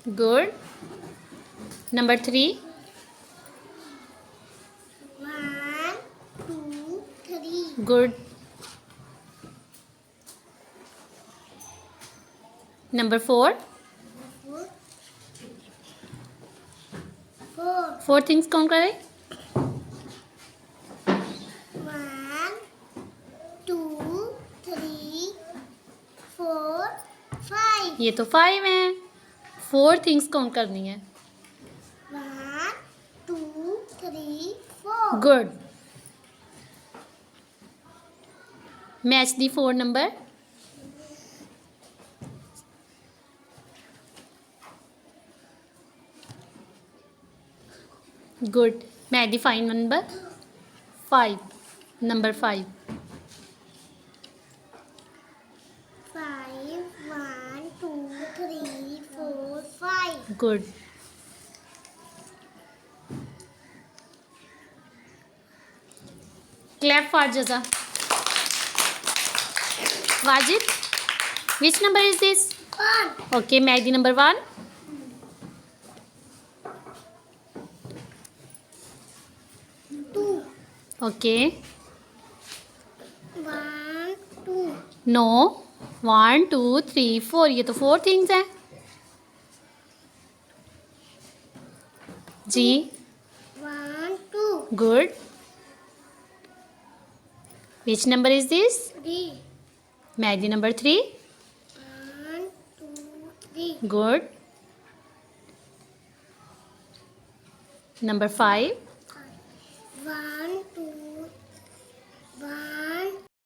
Good. Number 3. 1, 2, 3. Good. Number 4. 4. 4 things count करें. 1, 2, 3, 4, 5. ये तो 5 हैं. 4 things count करनी है. 1, 2, 3, 4. Good. Match the 4 number. Good. Match the 5 number. 5. Number 5. 5, 1, 2, 3, 4, 5. Good. Clap for Jaza. Wajid, which number is this? 1, Okay, match the number 1. 2. Okay. 1, 2. No. 1, 2, 3, 4. ये तो 4 things हैं. जी. 1, 2. Good. Which number is this? 3. Match the number 3. 1, 2, 3. Good. Number 5. 1, 2,